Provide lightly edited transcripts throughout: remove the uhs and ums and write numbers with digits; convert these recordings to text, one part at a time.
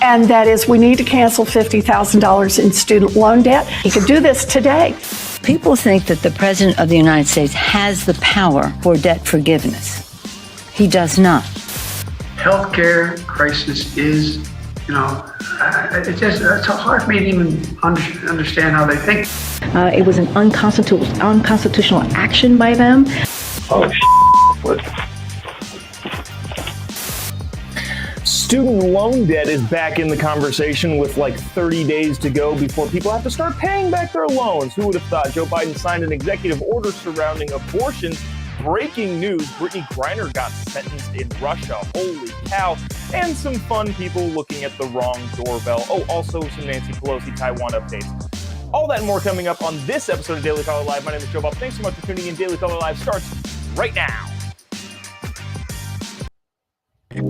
And that is, we need to cancel $50,000 in student loan debt. He could do this today. People think that the President of the United States has the power for debt forgiveness. He does not. Healthcare crisis is, it's hard for me to even understand how they think. It was an unconstitutional action by them. Oh, what? Student loan debt is back in the conversation with like 30 days to go before people have to start paying back their loans. Who would have thought? Joe Biden signed an executive order surrounding abortion. Breaking news, Brittany Griner got sentenced in Russia. Holy cow. And some fun people looking at the wrong doorbell. Oh, also some Nancy Pelosi Taiwan updates. All that and more coming up on this episode of Daily Caller Live. My name is Jobob. Thanks so much for tuning in. Daily Caller Live starts right now.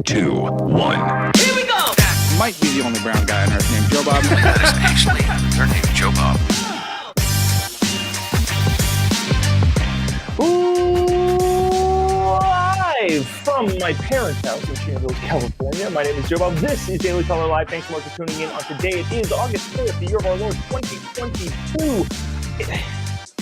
2, 1. Here we go! Might be the only brown guy on earth named Jobob. That is actually her name, Jobob. Live from my parents' house in Shenandoah, California. My name is Jobob. This is Daily Caller Live. Thanks so much for tuning in on today. It is August 4th, the year of our Lord, 2022.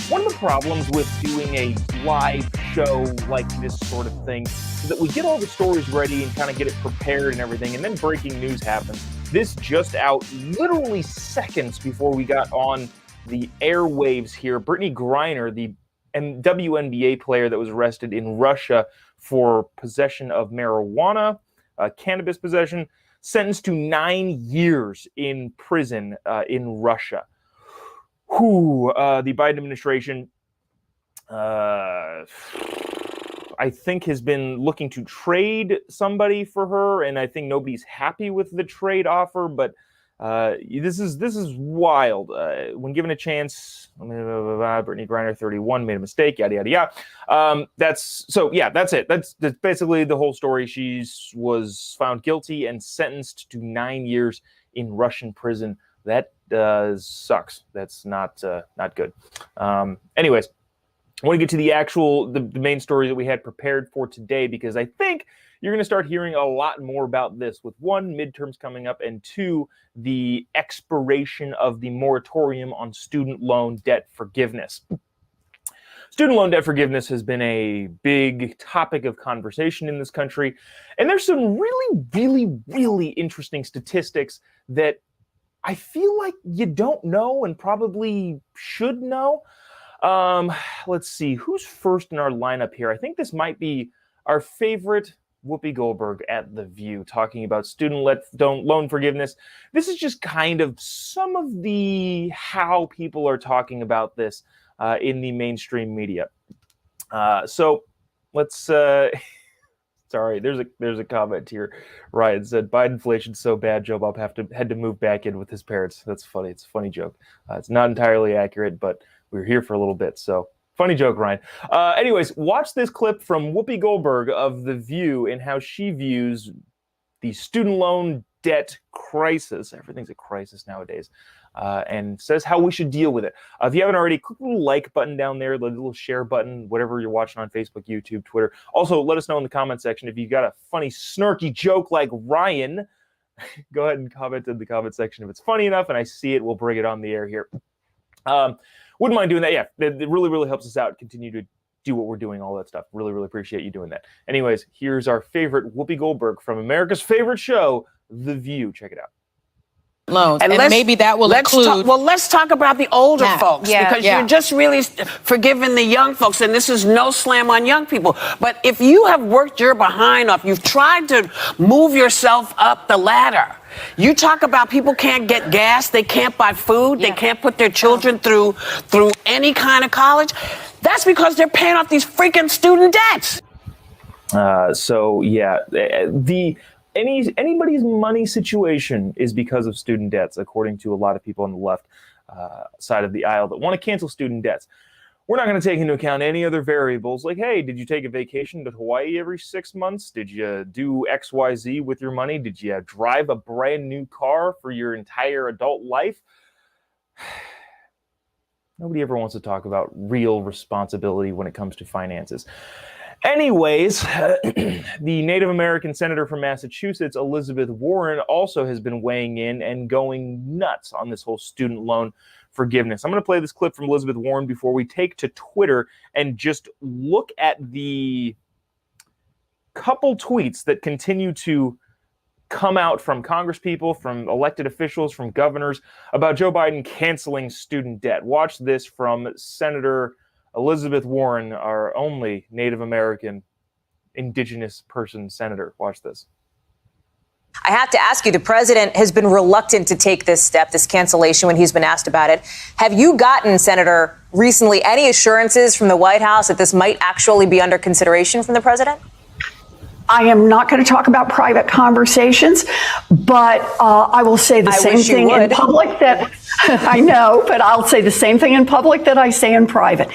One of the problems with doing a live show like this sort of thing is that we get all the stories ready and kind of get it prepared and everything, and then breaking news happens. This just out literally seconds before we got on the airwaves here. Brittany Griner, the WNBA player that was arrested in Russia for possession of marijuana, cannabis possession, sentenced to 9 years in prison in Russia. The Biden administration, I think, has been looking to trade somebody for her, and I think nobody's happy with the trade offer. But this is wild. When given a chance, Brittany Griner, 31, made a mistake. Yada yada yada. That's it. That's basically the whole story. She was found guilty and sentenced to 9 years in Russian prison. That sucks. That's not good. Anyways, I want to get to the main story that we had prepared for today, because I think you're going to start hearing a lot more about this with, one, midterms coming up, and two, the expiration of the moratorium on student loan debt forgiveness. Student loan debt forgiveness has been a big topic of conversation in this country, and there's some really, really, really interesting statistics that I feel like you don't know and probably should know. Let's see, who's first in our lineup here? I think this might be our favorite Whoopi Goldberg at The View, talking about student loan forgiveness. This is just kind of some of the how people are talking about this in the mainstream media. So let's... Sorry, there's a comment here. Ryan said, Bidenflation's so bad, Jobob had to move back in with his parents. That's funny. It's a funny joke. It's not entirely accurate, but we were here for a little bit. So funny joke, Ryan. Anyways, watch this clip from Whoopi Goldberg of The View and how she views the student loan debt crisis. Everything's a crisis nowadays. And says how we should deal with it. If you haven't already, click the little like button down there, the little share button, whatever you're watching on Facebook, YouTube, Twitter. Also, let us know in the comment section if you got a funny, snarky joke like Ryan. Go ahead and comment in the comment section. If it's funny enough and I see it, we'll bring it on the air here. Wouldn't mind doing that. Yeah, it really, really helps us out. Continue to do what we're doing, all that stuff. Really, really appreciate you doing that. Anyways, here's our favorite Whoopi Goldberg from America's favorite show, The View. Check it out. Loans. And maybe that will include... let's talk about the older folks, because you're just really forgiving the young folks, and this is no slam on young people. But if you have worked your behind off, you've tried to move yourself up the ladder. You talk about people can't get gas, they can't buy food, they can't put their children through any kind of college. That's because they're paying off these freaking student debts. Anybody's money situation is because of student debts, according to a lot of people on the left side of the aisle that want to cancel student debts. We're not going to take into account any other variables like, hey, did you take a vacation to Hawaii every 6 months? Did you do XYZ with your money? Did you drive a brand new car for your entire adult life? Nobody ever wants to talk about real responsibility when it comes to finances. Anyways, the Native American senator from Massachusetts, Elizabeth Warren, also has been weighing in and going nuts on this whole student loan forgiveness. I'm going to play this clip from Elizabeth Warren before we take to Twitter and just look at the couple tweets that continue to come out from congresspeople, from elected officials, from governors about Joe Biden canceling student debt. Watch this from Senator Elizabeth Warren, our only Native American indigenous person senator. Watch this. I have to ask you, the president has been reluctant to take this step, this cancellation, when he's been asked about it. Have you gotten, Senator, recently any assurances from the White House that this might actually be under consideration from the president? I am not going to talk about private conversations, but I will say the same thing in public that I know, but I'll say the same thing in public that I say in private.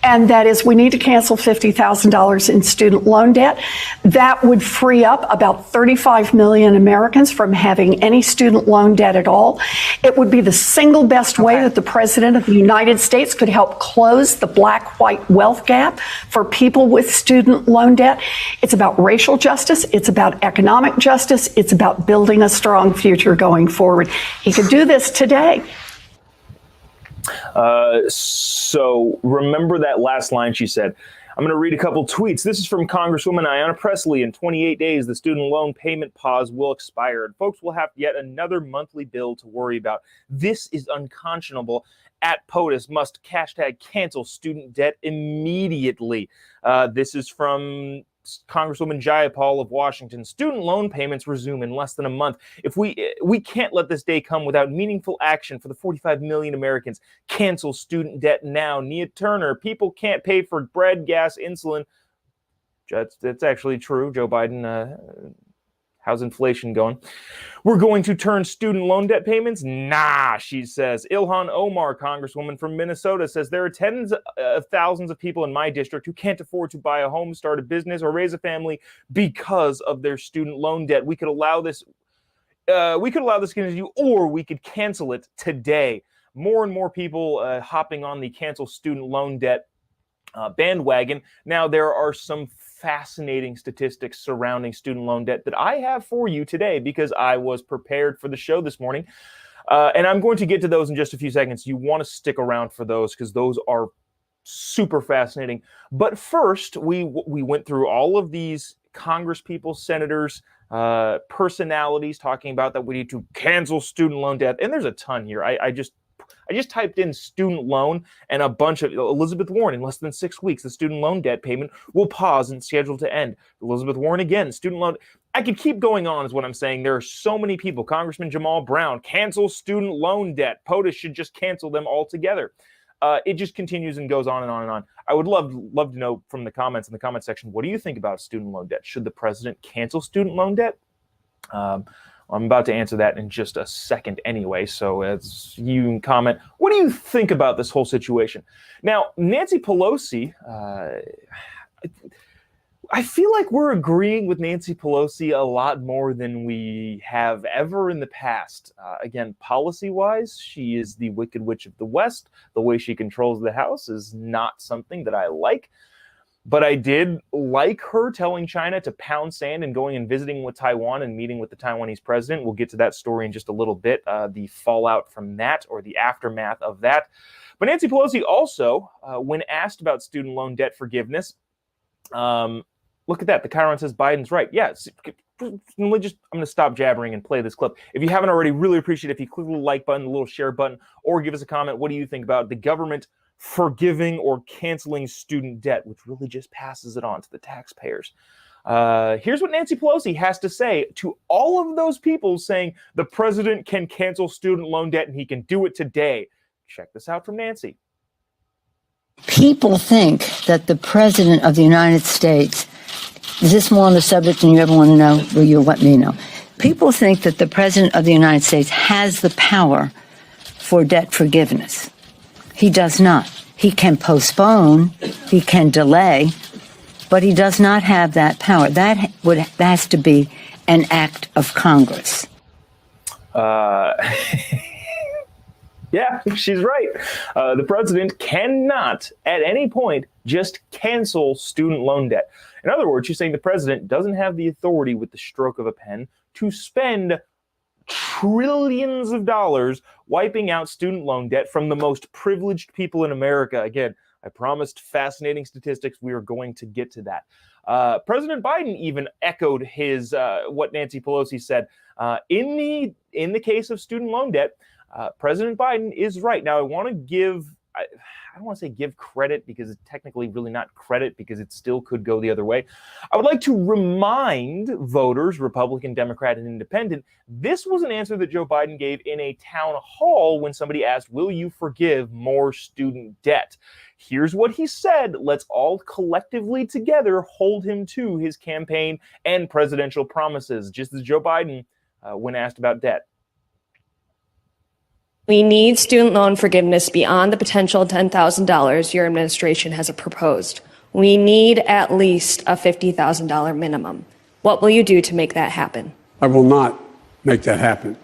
And that is, we need to cancel $50,000 in student loan debt. That would free up about 35 million Americans from having any student loan debt at all. It would be the single best way that the president of the United States could help close the black-white wealth gap for people with student loan debt. It's about racial justice. It's about economic justice. It's about building a strong future going forward. He could do this today. So remember that last line she said. I'm going to read a couple tweets. This is from Congresswoman Ayanna Pressley. In 28 days, the student loan payment pause will expire, and folks will have yet another monthly bill to worry about. This is unconscionable. At POTUS must #cancel student debt immediately. This is from Congresswoman Jayapal of Washington. Student loan payments resume in less than a month. If we can't let this day come without meaningful action for the 45 million Americans. Cancel student debt now. Nia Turner, people can't pay for bread, gas, insulin. That's actually true. Joe Biden, how's inflation going? We're going to turn student loan debt payments? Nah, she says. Ilhan Omar, Congresswoman from Minnesota, says there are tens of thousands of people in my district who can't afford to buy a home, start a business, or raise a family because of their student loan debt. We could allow this. We could allow this to continue, or we could cancel it today. More and more people hopping on the cancel student loan debt bandwagon. Now, there are some fascinating statistics surrounding student loan debt that I have for you today because I was prepared for the show this morning. And I'm going to get to those in just a few seconds. You want to stick around for those because those are super fascinating. But first, we went through all of these congresspeople, senators, personalities talking about that we need to cancel student loan debt. And there's a ton here. I just typed in student loan and a bunch of Elizabeth Warren. In less than 6 weeks, the student loan debt payment will pause and scheduled to end. Elizabeth Warren again, student loan. I could keep going on is what I'm saying. There are so many people. Congressman Jamal Brown, cancel student loan debt. POTUS should just cancel them altogether. It just continues and goes on and on and on. I would love to know from the comments in the comment section, what do you think about student loan debt? Should the president cancel student loan debt? I'm about to answer that in just a second anyway, so as you can comment, what do you think about this whole situation? Now, Nancy Pelosi, I feel like we're agreeing with Nancy Pelosi a lot more than we have ever in the past. Again, policy-wise, she is the Wicked Witch of the West. The way she controls the House is not something that I like. But I did like her telling China to pound sand and going and visiting with Taiwan and meeting with the Taiwanese president. We'll get to that story in just a little bit, the fallout from that or the aftermath of that. But Nancy Pelosi also, when asked about student loan debt forgiveness, look at that. The Chiron says Biden's right. Yeah, I'm going to stop jabbering and play this clip. If you haven't already, really appreciate it if you click the like button, the little share button, or give us a comment. What do you think about the government forgiving or canceling student debt, which really just passes it on to the taxpayers? Here's what Nancy Pelosi has to say to all of those people saying the president can cancel student loan debt and he can do it today. Check this out from Nancy. People think that the president of the United States, is this more on the subject than you ever want to know? Well, you'll let me know. People think that the president of the United States has the power for debt forgiveness. He does not. He can postpone, he can delay, but he does not have that power. That has to be an act of Congress. Yeah, she's right. The president cannot at any point just cancel student loan debt. In other words, she's saying the president doesn't have the authority with the stroke of a pen to spend trillions of dollars wiping out student loan debt from the most privileged people in America. Again, I promised fascinating statistics. We are going to get to that. President Biden even echoed his what Nancy Pelosi said in the case of student loan debt. President Biden is right. Now, I want to give, I don't want to say give credit because it's technically really not credit because it still could go the other way. I would like to remind voters, Republican, Democrat, and Independent, this was an answer that Joe Biden gave in a town hall when somebody asked, will you forgive more student debt? Here's what he said. Let's all collectively together hold him to his campaign and presidential promises, just as Joe Biden when asked about debt. We need student loan forgiveness beyond the potential $10,000 your administration has proposed. We need at least a $50,000 minimum. What will you do to make that happen? I will not make that happen.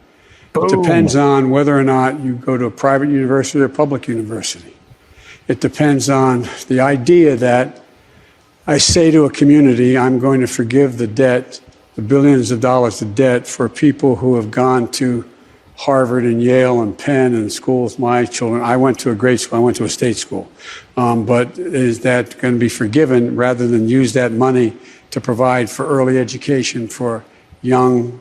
It depends on whether or not you go to a private university or a public university. It depends on the idea that I say to a community, I'm going to forgive the debt, the billions of dollars of debt for people who have gone to Harvard and Yale and Penn and schools, my children. I went to a great school. I went to a state school. But is that going to be forgiven rather than use that money to provide for early education for young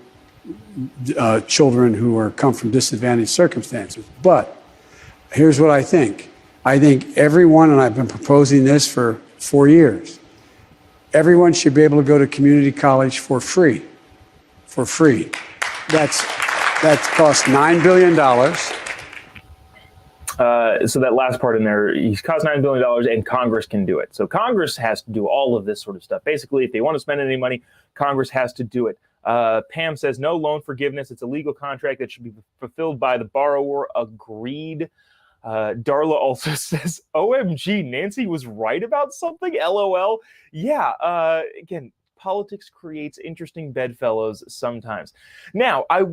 children who come from disadvantaged circumstances? But here's what I think. I think everyone, and I've been proposing this for 4 years, everyone should be able to go to community college for free. For free. That costs $9 billion. So that last part in there, he's cost $9 billion and Congress can do it. So Congress has to do all of this sort of stuff. Basically, if they want to spend any money, Congress has to do it. Pam says no loan forgiveness. It's a legal contract that should be fulfilled by the borrower. Agreed. Darla also says, OMG, Nancy was right about something? LOL. Yeah, again, politics creates interesting bedfellows sometimes. Now, I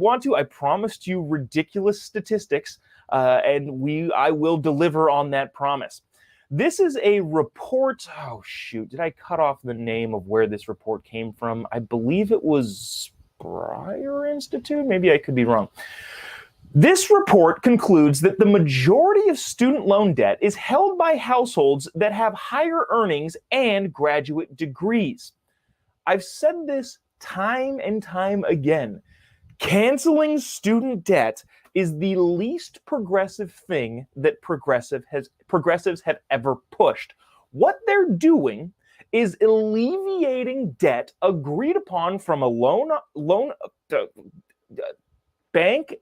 promised you ridiculous statistics, and I will deliver on that promise. This is a report. Oh, shoot. Did I cut off the name of where this report came from? I believe it was Breyer Institute. Maybe I could be wrong. This report concludes that the majority of student loan debt is held by households that have higher earnings and graduate degrees. I've said this time and time again. Canceling student debt is the least progressive thing that progressives have ever pushed. What they're doing is alleviating debt agreed upon from a loan bank,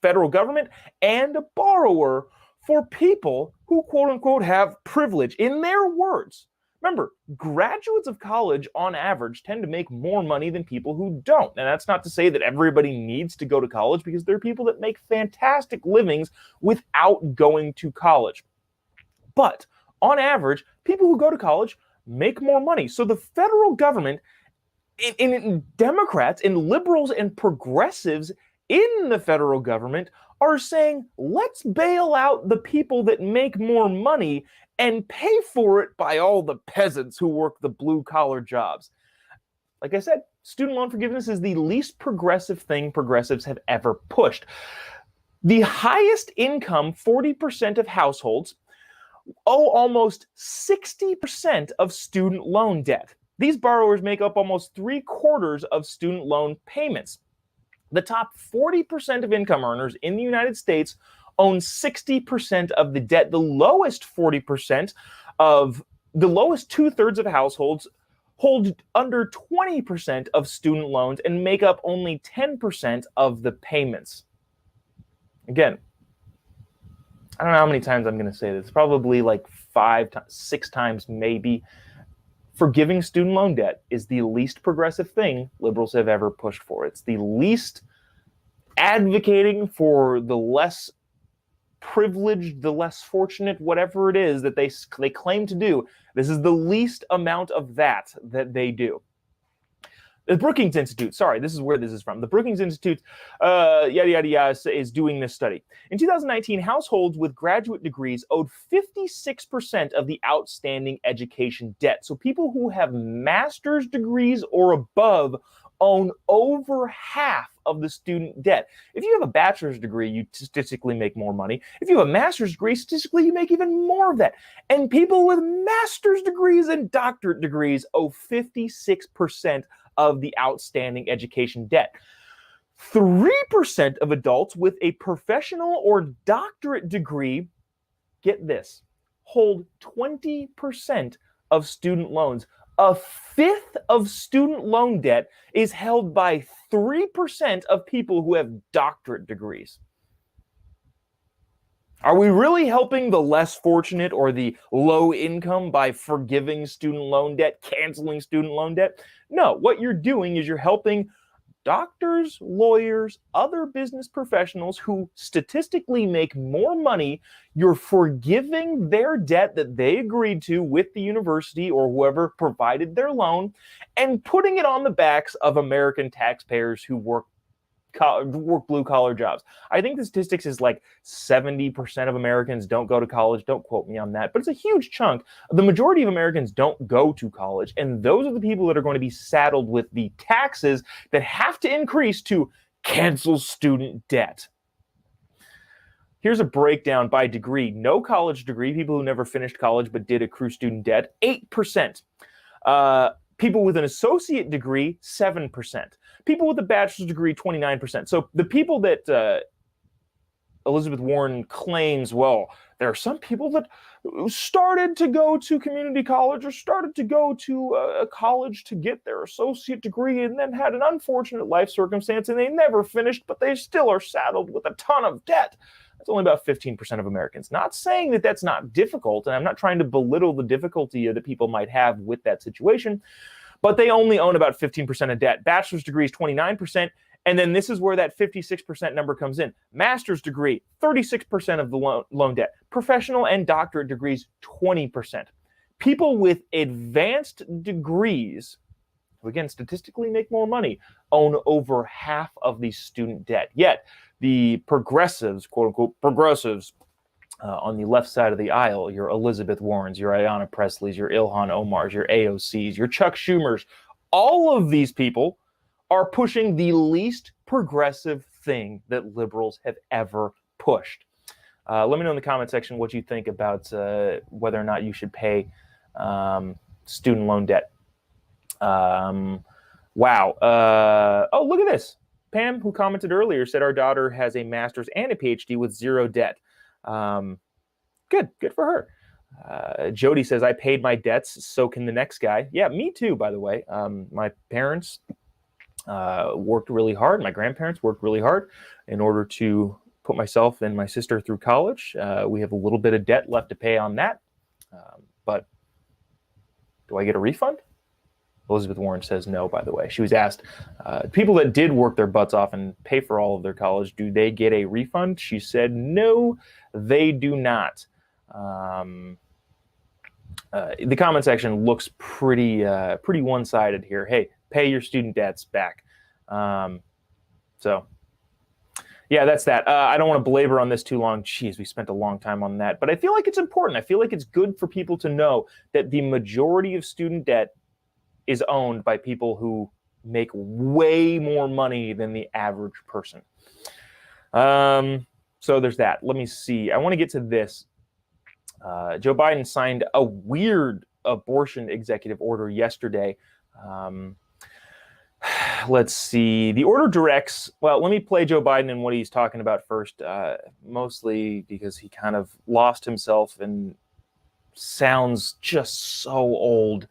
federal government, and a borrower for people who, quote unquote, have privilege. In their words, remember, graduates of college on average tend to make more money than people who don't. And that's not to say that everybody needs to go to college, because there are people that make fantastic livings without going to college. But on average, people who go to college make more money. So the federal government, in Democrats and liberals and progressives in the federal government are saying, let's bail out the people that make more money and pay for it by all the peasants who work the blue-collar jobs. Like I said, student loan forgiveness is the least progressive thing progressives have ever pushed. The highest income 40% of households owe almost 60% of student loan debt. These borrowers make up almost 3/4 of student loan payments. The top 40% of income earners in the United States own 60% of the debt. The lowest 40% of the lowest 2/3 of households hold under 20% of student loans and make up only 10% of the payments. Again, I don't know how many times I'm going to say this. Probably like 6 times maybe. Forgiving student loan debt is the least progressive thing liberals have ever pushed for. It's the least advocating for the less privileged, the less fortunate, whatever it is that they claim to do. This is the least amount of that they do. The Brookings Institute, sorry, this is where this is from. The Brookings Institute, yada, yada, yada, is doing this study. In 2019, households with graduate degrees owed 56% of the outstanding education debt. So people who have master's degrees or above own over half of the student debt. If you have a bachelor's degree, you statistically make more money. If you have a master's degree, statistically, you make even more of that. And people with master's degrees and doctorate degrees owe 56% of the outstanding education debt. 3% of adults with a professional or doctorate degree, get this, hold 20% of student loans. A fifth of student loan debt is held by 3% of people who have doctorate degrees. Are we really helping the less fortunate or the low income by forgiving student loan debt, canceling student loan debt? No, what you're doing is you're helping doctors, lawyers, other business professionals who statistically make more money. You're forgiving their debt that they agreed to with the university or whoever provided their loan and putting it on the backs of American taxpayers who work blue-collar jobs. I think the statistics is like 70% of Americans don't go to college. Don't quote me on that, but it's a huge chunk. The majority of Americans don't go to college, and those are the people that are going to be saddled with the taxes that have to increase to cancel student debt. Here's a breakdown by degree. No college degree, people who never finished college but did accrue student debt, 8%. People with an associate degree, 7%. People with a bachelor's degree, 29%. So the people that Elizabeth Warren claims, well, there are some people that started to go to community college or started to go to a college to get their associate degree and then had an unfortunate life circumstance and they never finished, but they still are saddled with a ton of debt. That's only about 15% of Americans. Not saying that that's not difficult, and I'm not trying to belittle the difficulty that people might have with that situation, but they only own about 15% of debt. Bachelor's degree is 29%, and then this is where that 56% number comes in. Master's degree, 36% of the loan debt. Professional and doctorate degrees, 20%. People with advanced degrees, who again statistically make more money, own over half of the student debt. Yet the progressives, quote unquote progressives, on the left side of the aisle, your Elizabeth Warrens, your Ayanna Presleys, your Ilhan Omars, your AOCs, your Chuck Schumers, all of these people are pushing the least progressive thing that liberals have ever pushed. Let me know in the comment section what you think about whether or not you should pay student loan debt. Wow. Oh, look at this. Pam, who commented earlier, said our daughter has a master's and a PhD with zero debt. Good for her. Jody says, I paid my debts, so can the next guy. Yeah, me too, by the way. My parents worked really hard. My grandparents worked really hard in order to put myself and my sister through college. We have a little bit of debt left to pay on that. But do I get a refund? Elizabeth Warren says no, by the way. She was asked, people that did work their butts off and pay for all of their college, do they get a refund? She said, no, they do not. The comment section looks pretty one-sided here. Hey, pay your student debts back. So, yeah, that's that. I don't want to belabor on this too long. Jeez, we spent a long time on that. But I feel like it's important. I feel like it's good for people to know that the majority of student debt is owned by people who make way more money than the average person. So there's that. Let me see. I want to get to this. Joe Biden signed a weird abortion executive order yesterday. Let's see. The order directs, well, let me play Joe Biden and what he's talking about first, mostly because he kind of lost himself and sounds just so old.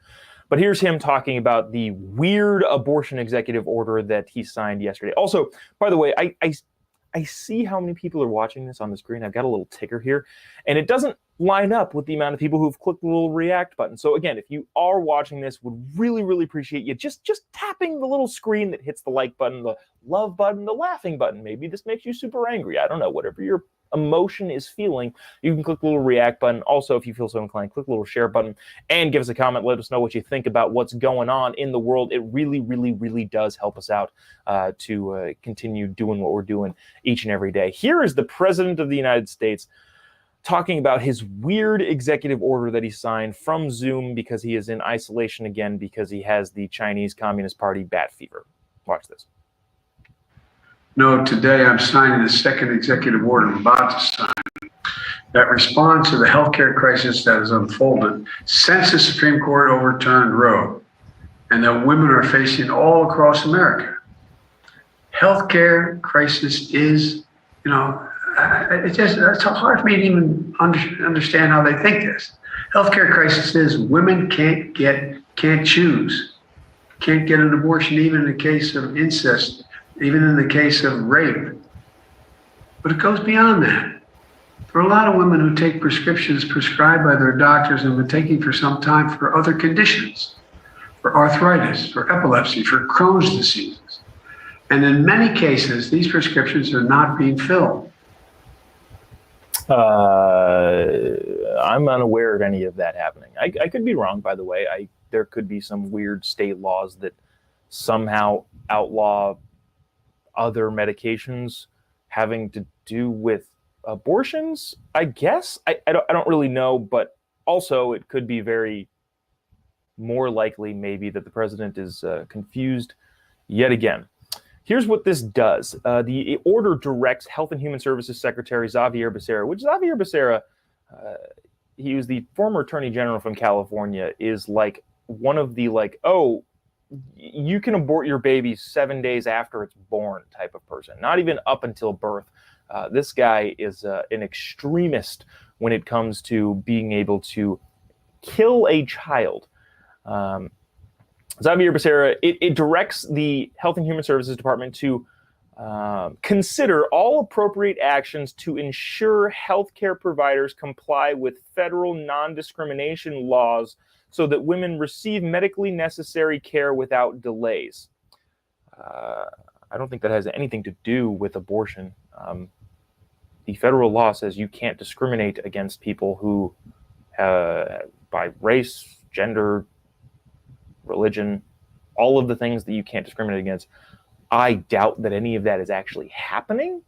But here's him talking about the weird abortion executive order that he signed yesterday. Also, by the way, I see how many people are watching this on the screen. I've got a little ticker here, and it doesn't line up with the amount of people who've clicked the little react button. So again, if you are watching this, would really, really appreciate you just tapping the little screen that hits the like button, the love button, the laughing button. Maybe this makes you super angry. I don't know, whatever your emotion is feeling, you can click the little react button. Also, if you feel so inclined, click the little share button and give us a comment. Let us know what you think about what's going on in the world. It really, really, really does help us out to continue doing what we're doing each and every day. Here is the President of the United States talking about his weird executive order that he signed from Zoom because he is in isolation again because he has the Chinese Communist Party bat fever. Watch this. No, today I'm signing the second executive order I'm about to sign that responds to the healthcare crisis that has unfolded since the Supreme Court overturned Roe and that women are facing all across America. Healthcare crisis is, it's hard for me to even understand how they think this. Healthcare crisis is women can't choose, can't get an abortion even in the case of incest, even in the case of rape. But it goes beyond that. There are a lot of women who take prescriptions prescribed by their doctors and have been taking for some time for other conditions, for arthritis, for epilepsy, for Crohn's diseases. And in many cases, these prescriptions are not being filled. I'm unaware of any of that happening. I could be wrong, by the way. There could be some weird state laws that somehow outlaw other medications having to do with abortions, I guess. I don't really know, but also it could be very more likely maybe that the president is confused yet again. Here's what this does. The order directs Health and Human Services Secretary Xavier Becerra, which Xavier Becerra, he was the former attorney general from California, is like one of the you can abort your baby 7 days after it's born type of person, not even up until birth. This guy is an extremist when it comes to being able to kill a child. Xavier Becerra, it directs the Health and Human Services Department to consider all appropriate actions to ensure healthcare providers comply with federal non-discrimination laws so that women receive medically necessary care without delays. I don't think that has anything to do with abortion. The federal law says you can't discriminate against people who, by race, gender, religion, all of the things that you can't discriminate against. I doubt that any of that is actually happening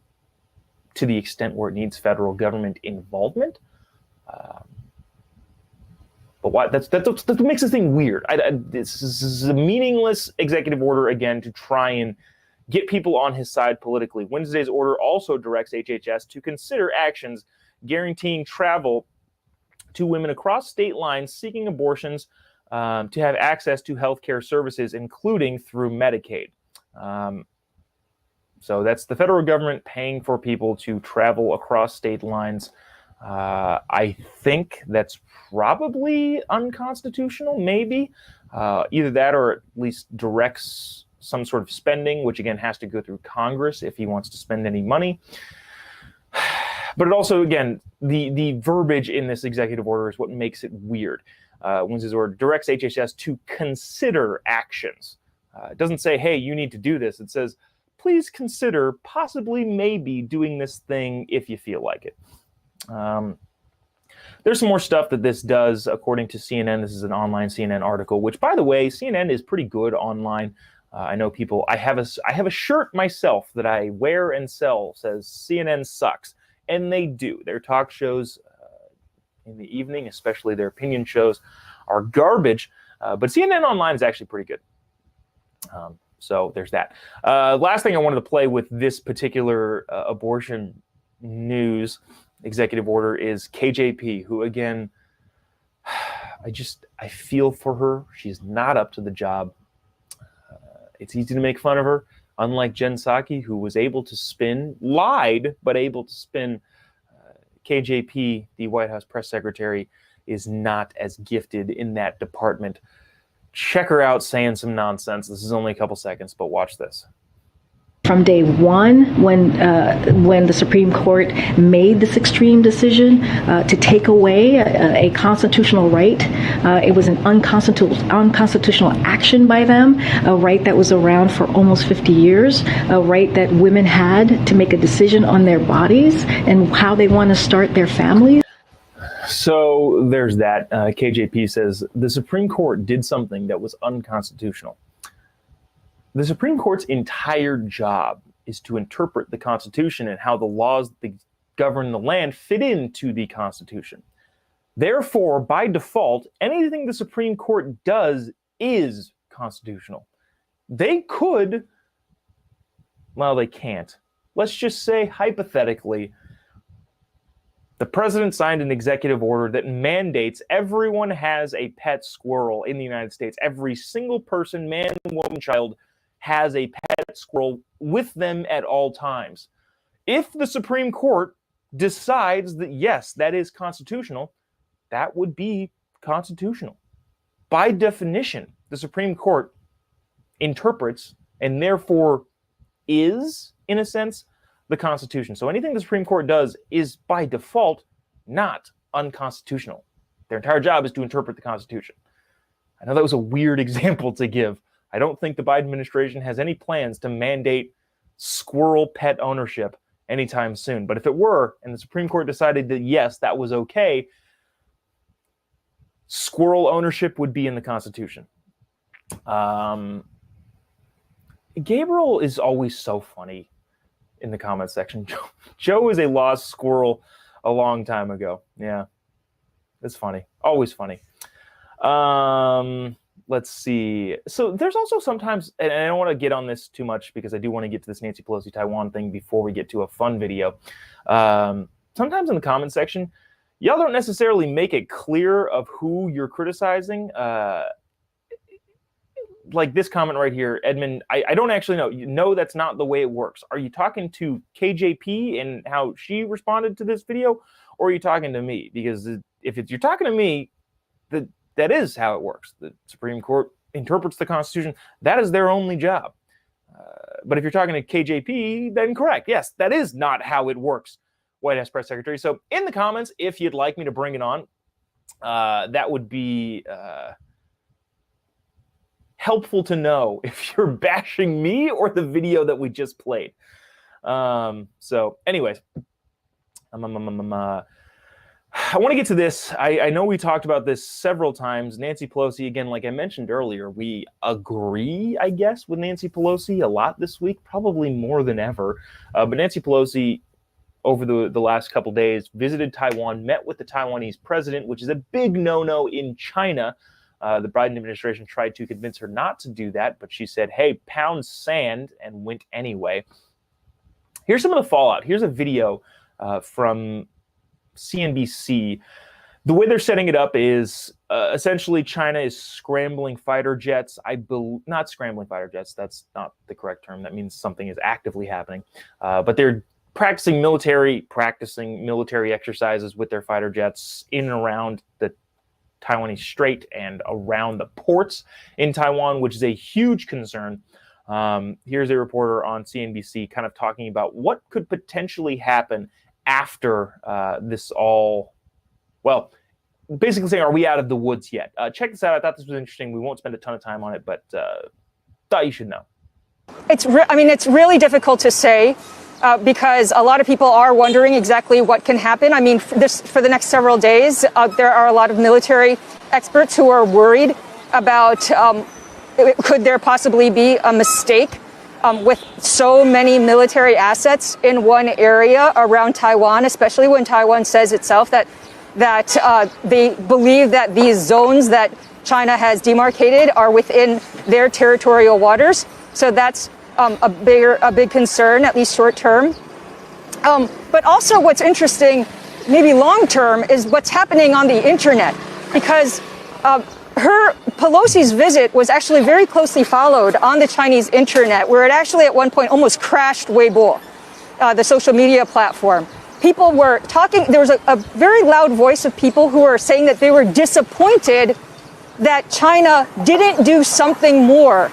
to the extent where it needs federal government involvement. But why? That's what makes this thing weird. This is a meaningless executive order, again, to try and get people on his side politically. Wednesday's order also directs HHS to consider actions guaranteeing travel to women across state lines seeking abortions to have access to healthcare services, including through Medicaid. So that's the federal government paying for people to travel across state lines. I think that's probably unconstitutional, maybe. Either that or at least directs some sort of spending, which again has to go through Congress if he wants to spend any money. But it also, again, the verbiage in this executive order is what makes it weird. Wednesday's order directs HHS to consider actions. It doesn't say, hey, you need to do this. It says, please consider possibly maybe doing this thing if you feel like it. There's some more stuff that this does, according to CNN. This is an online CNN article, which, by the way, CNN is pretty good online. I know people. I have a shirt myself that I wear and sell says CNN sucks, and they do. Their talk shows in the evening, especially their opinion shows, are garbage. But CNN Online is actually pretty good. So there's that. Last thing I wanted to play with this particular abortion news executive order is KJP, who, again, I feel for her. She's not up to the job. It's easy to make fun of her, unlike Jen Psaki, who was able to lied, but able to spin. KJP, the White House press secretary, is not as gifted in that department. Check her out saying some nonsense. This is only a couple seconds, but watch this. From day one, when the Supreme Court made this extreme decision to take away a constitutional right, it was an unconstitutional action by them, a right that was around for almost 50 years, a right that women had to make a decision on their bodies and how they want to start their families. So there's that. KJP says the Supreme Court did something that was unconstitutional. The Supreme Court's entire job is to interpret the Constitution and how the laws that govern the land fit into the Constitution. Therefore, by default, anything the Supreme Court does is constitutional. They could, well, they can't. Let's just say, hypothetically, the president signed an executive order that mandates everyone has a pet squirrel in the United States. Every single person, man, woman, child, has a pet squirrel with them at all times. If the Supreme Court decides that, yes, that is constitutional, that would be constitutional. By definition, the Supreme Court interprets and therefore is, in a sense, the Constitution. So anything the Supreme Court does is, by default, not unconstitutional. Their entire job is to interpret the Constitution. I know that was a weird example to give. I don't think the Biden administration has any plans to mandate squirrel pet ownership anytime soon. But if it were, and the Supreme Court decided that, yes, that was okay, squirrel ownership would be in the Constitution. Gabriel is always so funny in the comment section. Joe is a lost squirrel a long time ago. Yeah, it's funny. Always funny. Let's see. So there's also sometimes, and I don't want to get on this too much because I do want to get to this Nancy Pelosi Taiwan thing before we get to a fun video. Sometimes in the comment section, y'all don't necessarily make it clear of who you're criticizing. Like this comment right here, Edmund, I don't actually know. You know that's not the way it works. Are you talking to KJP and how she responded to this video, or are you talking to me? Because if you're talking to me, that is how it works. The Supreme Court interprets the Constitution. That is their only job. But if you're talking to KJP, then correct. Yes, that is not how it works, White House Press Secretary. So in the comments, if you'd like me to bring it on, that would be helpful to know if you're bashing me or the video that we just played. So anyways, I want to get to this. I know we talked about this several times. Nancy Pelosi, again, like I mentioned earlier, we agree, I guess, with Nancy Pelosi a lot this week, probably more than ever. But Nancy Pelosi, over the last couple days, visited Taiwan, met with the Taiwanese president, which is a big no-no in China. The Biden administration tried to convince her not to do that, but she said, hey, pound sand, and went anyway. Here's some of the fallout. Here's a video from CNBC. The way they're setting it up is essentially China is scrambling fighter jets. Not scrambling fighter jets. That's not the correct term. That means something is actively happening. But they're practicing military exercises with their fighter jets in and around the Taiwanese Strait and around the ports in Taiwan, which is a huge concern. Here's a reporter on CNBC kind of talking about what could potentially happen after this all, well, basically saying, are we out of the woods yet? Check this out. I thought this was interesting. We won't spend a ton of time on it, but thought you should know. It's really difficult to say because a lot of people are wondering exactly what can happen. I mean, for the next several days, there are a lot of military experts who are worried about could there possibly be a mistake with so many military assets in one area around Taiwan, especially when Taiwan says itself that they believe that these zones that China has demarcated are within their territorial waters. So that's a big concern, at least short term. But also what's interesting, maybe long term, is what's happening on the internet, because Pelosi's visit was actually very closely followed on the Chinese internet, where it actually at one point almost crashed Weibo, the social media platform. People were talking, there was a very loud voice of people who were saying that they were disappointed that China didn't do something more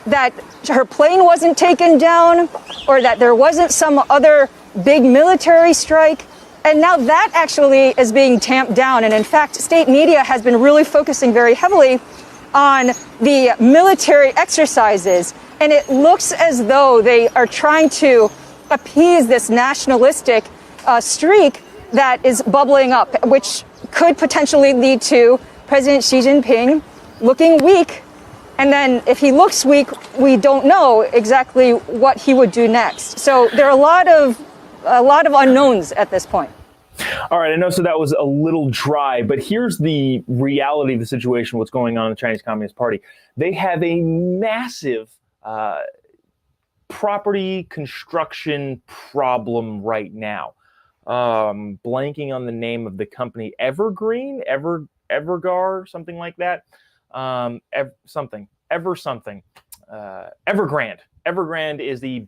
that her plane wasn't taken down or that there wasn't some other big military strike. And now that actually is being tamped down. And in fact, state media has been really focusing very heavily on the military exercises. And it looks as though they are trying to appease this nationalistic streak that is bubbling up, which could potentially lead to President Xi Jinping looking weak. And then if he looks weak, we don't know exactly what he would do next. So there are a lot of unknowns at this point. All right, I know so that was a little dry, but here's the reality of the situation, what's going on in the Chinese Communist Party. They have a massive property construction problem right now. Blanking on the name of the company, Evergreen, Evergar, something like that. Evergrande. Evergrande is the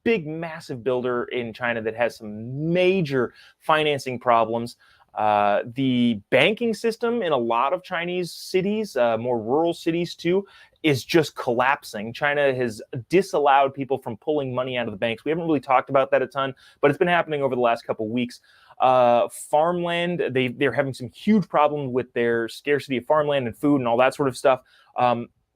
big, massive builder in China that has some major financing problems. The banking system in a lot of Chinese cities, more rural cities too, is just collapsing. China has disallowed people from pulling money out of the banks. We haven't really talked about that a ton, but it's been happening over the last couple of weeks. Farmland, they're having some huge problems with their scarcity of farmland and food and all that sort of stuff.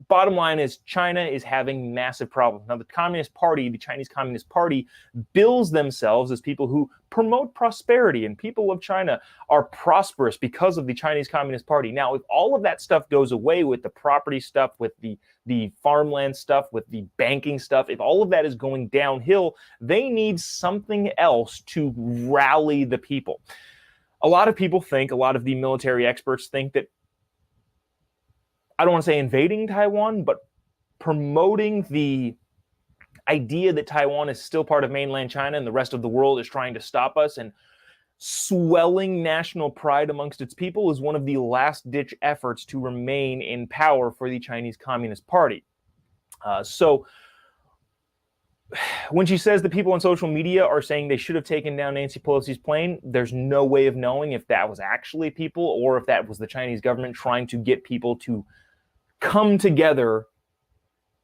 Bottom line is China is having massive problems. Now, the Communist Party, the Chinese Communist Party, bills themselves as people who promote prosperity, and people of China are prosperous because of the Chinese Communist Party. Now, if all of that stuff goes away, with the property stuff, with the farmland stuff, with the banking stuff, if all of that is going downhill, they need something else to rally the people. A lot of people think, a lot of the military experts think that, I don't want to say invading Taiwan, but promoting the idea that Taiwan is still part of mainland China and the rest of the world is trying to stop us, and swelling national pride amongst its people is one of the last-ditch efforts to remain in power for the Chinese Communist Party. So when she says that people on social media are saying they should have taken down Nancy Pelosi's plane, there's no way of knowing if that was actually people or if that was the Chinese government trying to get people to come together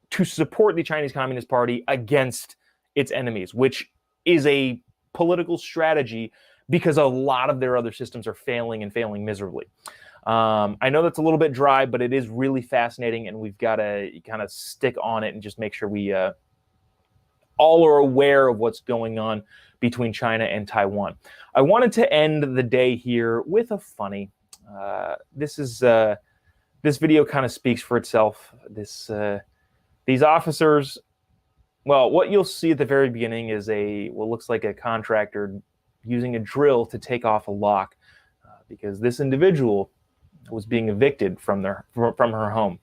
to support the Chinese Communist Party against its enemies, which is a political strategy because a lot of their other systems are failing and failing miserably. I know that's a little bit dry, but it is really fascinating, and we've got to kind of stick on it and just make sure we all are aware of what's going on between China and Taiwan. I wanted to end the day here with a funny. This video kind of speaks for itself. These officers, well, what you'll see at the very beginning is what looks like a contractor using a drill to take off a lock because this individual was being evicted from her home.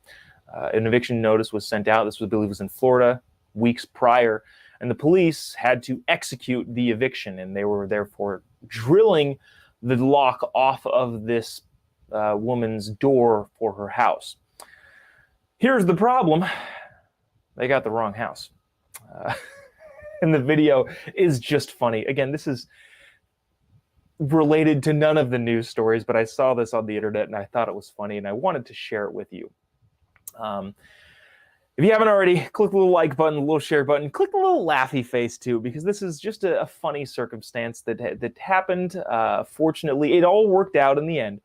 An eviction notice was sent out. This was, I believe, was in Florida weeks prior, and the police had to execute the eviction, and they were therefore drilling the lock off of this woman's door for her house. Here's the problem. They got the wrong house. And the video is just funny. Again, this is related to none of the news stories, but I saw this on the internet and I thought it was funny and I wanted to share it with you. If you haven't already, click the little like button, the little share button, click the little laughy face too, because this is just a funny circumstance that happened. Fortunately, it all worked out in the end.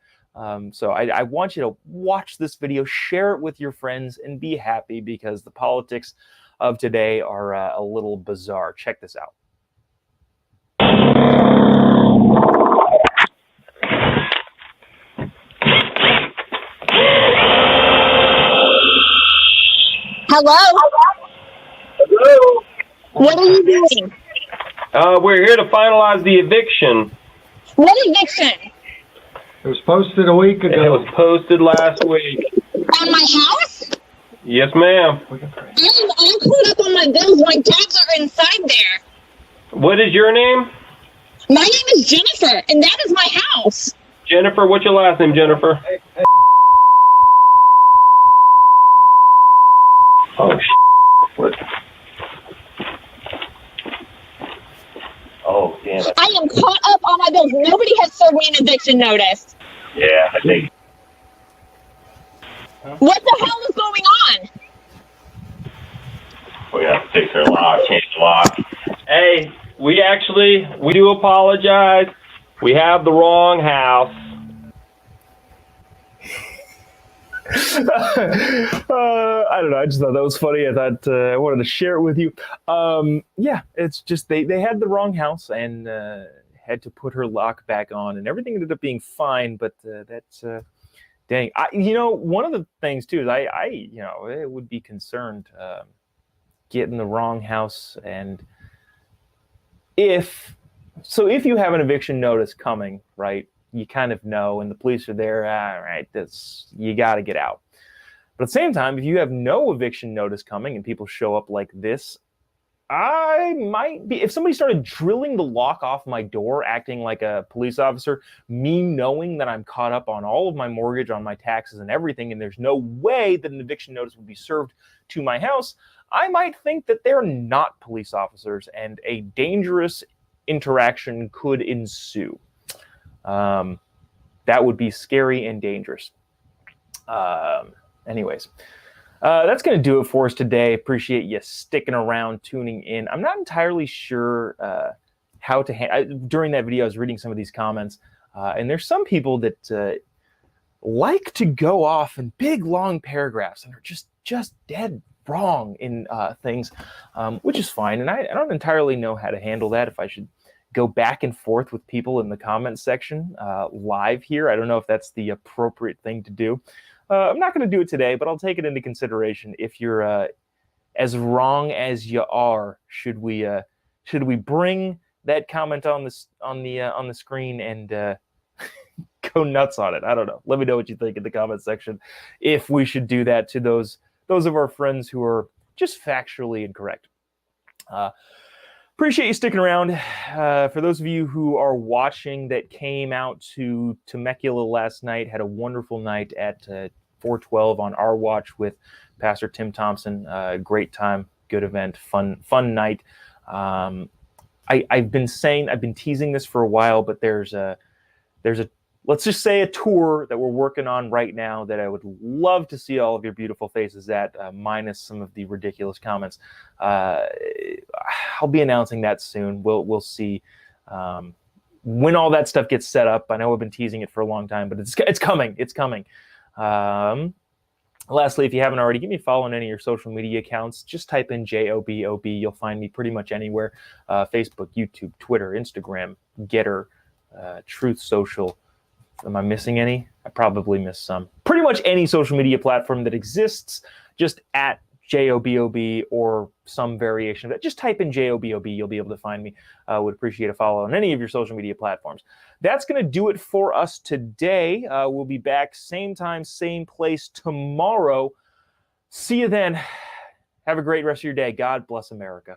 So I want you to watch this video, share it with your friends, and be happy because the politics of today are a little bizarre. Check this out. Hello? Hello? What are you doing? We're here to finalize the eviction. What eviction? It was posted a week ago. It was posted last week. On my house? Yes, ma'am. I'm put up on my bills. My tags are inside there. What is your name? My name is Jennifer, and that is my house. Jennifer, what's your last name, Jennifer? Oh, what? Oh, damn it. I am caught up on my bills. Nobody has served me an eviction notice. Yeah, I think. What the hell is going on? We have to fix our lock, change the lock. Hey, we do apologize. We have the wrong house. I don't know. I just thought that was funny. I thought I wanted to share it with you. Yeah, it's just they had the wrong house and had to put her lock back on, and everything ended up being fine. But that's dang. One of the things too is I would be concerned getting the wrong house, and if you have an eviction notice coming, right? You kind of know, and the police are there. All right, you got to get out. But at the same time, if you have no eviction notice coming and people show up like this, I might be. If somebody started drilling the lock off my door, acting like a police officer, me knowing that I'm caught up on all of my mortgage, on my taxes and everything, and there's no way that an eviction notice would be served to my house, I might think that they're not police officers and a dangerous interaction could ensue. That would be scary and dangerous. Anyways, that's going to do it for us today. Appreciate you sticking around, tuning in. I'm not entirely sure how to during that video, I was reading some of these comments, and there's some people that like to go off in big, long paragraphs and are just dead wrong in things, which is fine. And I don't entirely know how to handle that, if I should go back and forth with people in the comment section live here. I don't know if that's the appropriate thing to do. I'm not going to do it today, but I'll take it into consideration. If you're as wrong as you are, should we bring that comment on the screen and go nuts on it? I don't know. Let me know what you think in the comment section. If we should do that to those of our friends who are just factually incorrect. Appreciate you sticking around. For those of you who are watching that came out to Temecula last night, had a wonderful night at 412 on our watch with Pastor Tim Thompson. Great time, good event, fun night. I've been teasing this for a while, but there's a let's just say a tour that we're working on right now that I would love to see all of your beautiful faces at, minus some of the ridiculous comments. I'll be announcing that soon. We'll see when all that stuff gets set up. I know I've been teasing it for a long time, but it's coming. It's coming. Lastly, if you haven't already, give me a follow on any of your social media accounts. Just type in Jobob. You'll find me pretty much anywhere. Facebook, YouTube, Twitter, Instagram, Getter, Truth Social. Am I missing any? I probably missed some. Pretty much any social media platform that exists, just at Jobob or some variation of that. Just type in Jobob. You'll be able to find me. Would appreciate a follow on any of your social media platforms. That's going to do it for us today. We'll be back same time, same place tomorrow. See you then. Have a great rest of your day. God bless America.